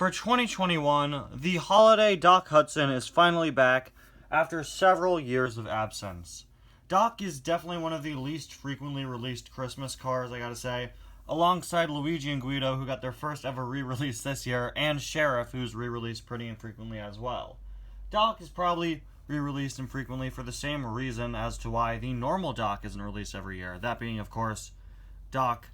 For 2021, the holiday Doc Hudson is finally back after several years of absence. Doc is definitely one of the least frequently released Christmas cars, I gotta say, alongside Luigi and Guido, who got their first ever re-release this year, and Sheriff, who's re-released pretty infrequently as well. Doc is probably re-released infrequently for the same reason as to why the normal Doc isn't released every year. That being, of course, Doc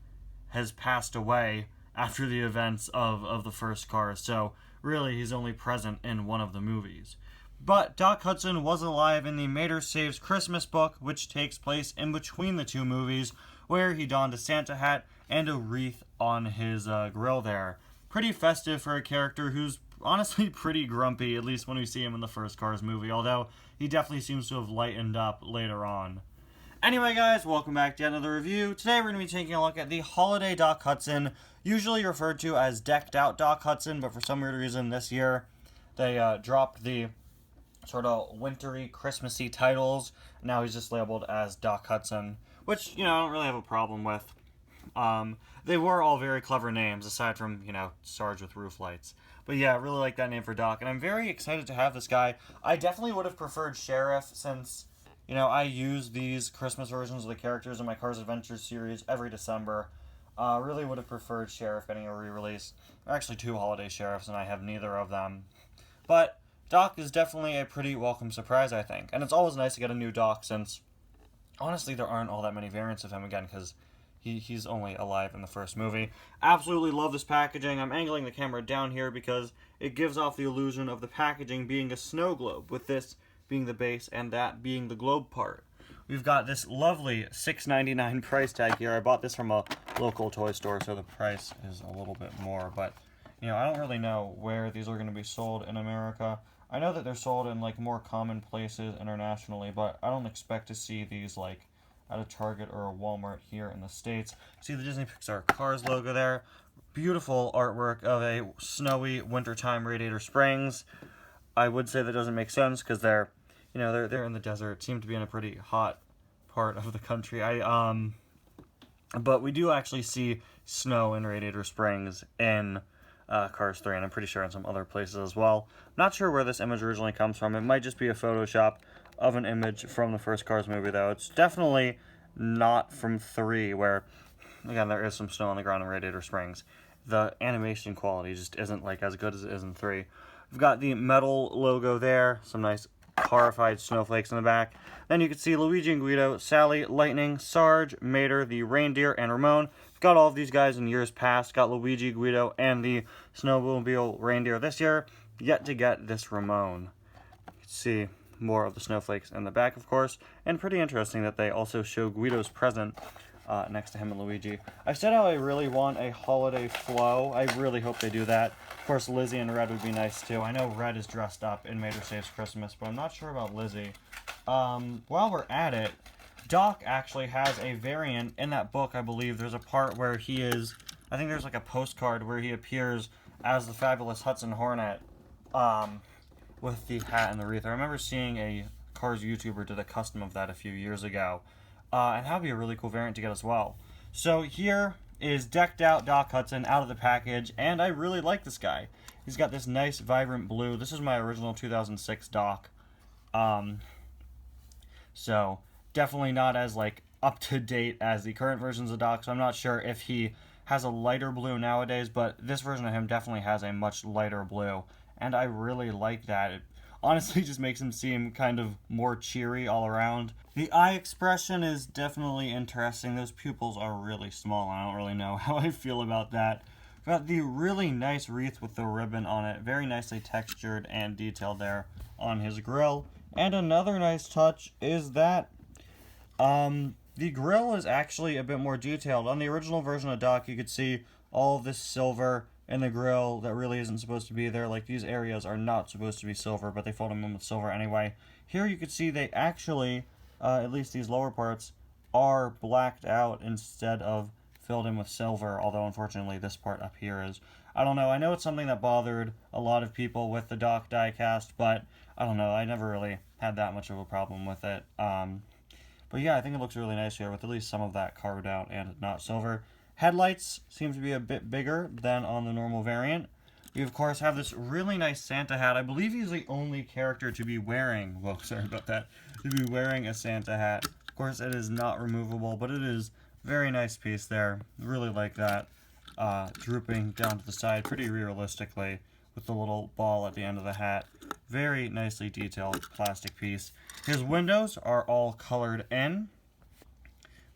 has passed away after the events of the first Cars, so really he's only present in one of the movies. But Doc Hudson was alive in the Mater Saves Christmas book, which takes place in between the two movies, where he donned a Santa hat and a wreath on his grill there. Pretty festive for a character who's honestly pretty grumpy, at least when we see him in the first Cars movie, although he definitely seems to have lightened up later on. Anyway, guys, welcome back to another review. Today we're going to be taking a look at the Holiday Doc Hudson, usually referred to as Decked Out Doc Hudson, but for some weird reason this year they dropped the sort of wintry, Christmassy titles. Now he's just labeled as Doc Hudson, which, I don't really have a problem with. They were all very clever names, aside from, Sarge with roof lights. But yeah, I really like that name for Doc, and I'm very excited to have this guy. I definitely would have preferred Sheriff, since I use these Christmas versions of the characters in my Cars Adventures series every December. Really would have preferred Sheriff getting a re-release. There are actually two holiday Sheriffs, and I have neither of them. But Doc is definitely a pretty welcome surprise, I think. And it's always nice to get a new Doc, since honestly there aren't all that many variants of him again, because he's only alive in the first movie. Absolutely love this packaging. I'm angling the camera down here because it gives off the illusion of the packaging being a snow globe, with this being the base and that being the globe part. We've got this lovely $6.99 price tag here. I bought this from a local toy store, so the price is a little bit more, but I don't really know where these are going to be sold in America. I know that they're sold in more common places internationally, but I don't expect to see these at a Target or a Walmart here in the States. See the Disney Pixar Cars logo there. Beautiful artwork of a snowy wintertime Radiator Springs. I would say that doesn't make sense because they're in the desert. Seem to be in a pretty hot part of the country. But we do actually see snow in Radiator Springs in Cars 3, and I'm pretty sure in some other places as well. Not sure where this image originally comes from. It might just be a Photoshop of an image from the first Cars movie, though. It's definitely not from 3, where, again, there is some snow on the ground in Radiator Springs. The animation quality just isn't as good as it is in 3. We've got the metal logo there, some nice horrified snowflakes in the back. Then you can see Luigi and Guido, Sally, Lightning, Sarge, Mater, the reindeer, and Ramon. We've got all of these guys in years past. Got Luigi, Guido, and the snowmobile reindeer this year. Yet to get this Ramon. You can see more of the snowflakes in the back, of course. And pretty interesting that they also show Guido's present next to him and Luigi. I said how I really want a holiday flow. I really hope they do that. Of course, Lizzie and Red would be nice too. I know Red is dressed up in Mater Saves Christmas, but I'm not sure about Lizzie. While we're at it, Doc actually has a variant in that book. I believe there's a part where he is, I think there's a postcard where he appears as the fabulous Hudson Hornet with the hat and the wreath. I remember seeing a Cars YouTuber did a custom of that a few years ago. And that would be a really cool variant to get as well. So here is Decked Out Doc Hudson out of the package, and I really like this guy. He's got this nice vibrant blue. This is my original 2006 Doc. So definitely not as up to date as the current versions of Doc, so I'm not sure if he has a lighter blue nowadays, but this version of him definitely has a much lighter blue, and I really like that. It honestly just makes him seem kind of more cheery all around. The eye expression is definitely interesting. Those pupils are really small. I don't really know how I feel about that. Got the really nice wreath with the ribbon on it. Very nicely textured and detailed there on his grill. And another nice touch is that the grill is actually a bit more detailed. On the original version of Doc, you could see all of this silver in the grill that really isn't supposed to be there. These areas are not supposed to be silver, but they filled them in with silver anyway. Here you can see they actually, at least these lower parts, are blacked out instead of filled in with silver, although unfortunately this part up here is. I don't know, I know it's something that bothered a lot of people with the Doc diecast, but I don't know, I never really had that much of a problem with it. But yeah, I think it looks really nice here with at least some of that carved out and not silver. Headlights seem to be a bit bigger than on the normal variant. You, of course, have this really nice Santa hat. I believe he's the only character to be wearing, well, sorry about that, to be wearing a Santa hat. Of course, it is not removable, but it is a very nice piece there. Really like that. Drooping down to the side pretty realistically with the little ball at the end of the hat. Very nicely detailed plastic piece. His windows are all colored in.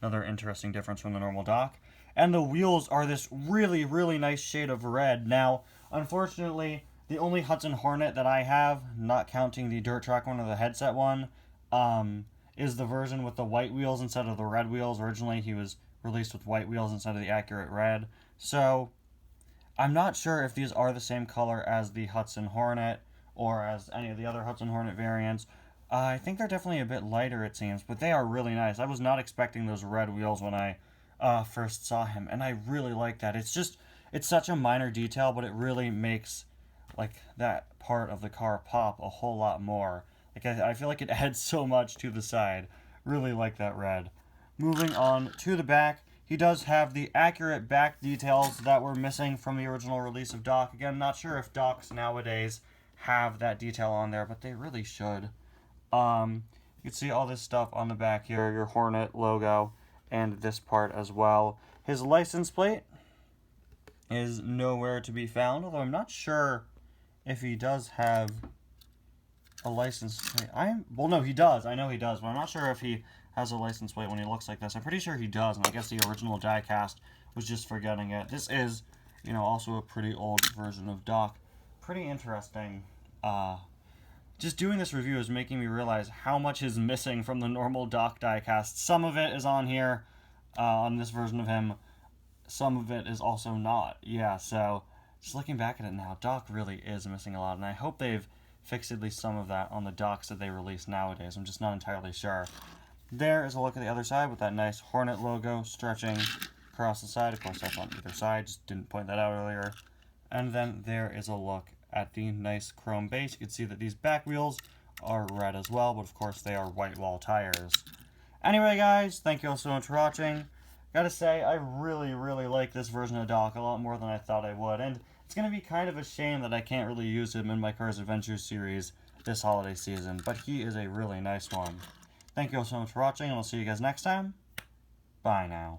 Another interesting difference from the normal Doc. And the wheels are this really, really nice shade of red. Now, unfortunately, the only Hudson Hornet that I have, not counting the dirt track one or the headset one, is the version with the white wheels instead of the red wheels. Originally, he was released with white wheels instead of the accurate red. So, I'm not sure if these are the same color as the Hudson Hornet or as any of the other Hudson Hornet variants. I think they're definitely a bit lighter, it seems, but they are really nice. I was not expecting those red wheels when I first saw him, and I really like that. It's such a minor detail, but it really makes like that part of the car pop a whole lot more. Like I feel like it adds so much to the side. Really like that red. Moving on to the back, he does have the accurate back details that were missing from the original release of Doc. Again, not sure if Docs nowadays have that detail on there, but they really should. You can see all this stuff on the back here, your Hornet logo, and this part as well. His license plate is nowhere to be found, although I'm not sure if he does have a license plate. Well, no, he does. I know he does, but I'm not sure if he has a license plate when he looks like this. I'm pretty sure he does, and I guess the original diecast was just forgetting it. This is, also a pretty old version of Doc. Pretty interesting. Just doing this review is making me realize how much is missing from the normal Doc diecast. Some of it is on here, on this version of him. Some of it is also not. Yeah, so just looking back at it now, Doc really is missing a lot, and I hope they've fixed at least some of that on the Docs that they release nowadays. I'm just not entirely sure. There is a look at the other side with that nice Hornet logo stretching across the side. Of course, that's on either side, just didn't point that out earlier. And then there is a look at the nice chrome base. You can see that these back wheels are red as well, but of course they are white wall tires. Anyway, guys, thank you all so much for watching. Gotta say, I really, really like this version of Doc a lot more than I thought I would, and it's gonna be kind of a shame that I can't really use him in my Cars Adventures series this holiday season, but he is a really nice one. Thank you all so much for watching, and we'll see you guys next time. Bye now.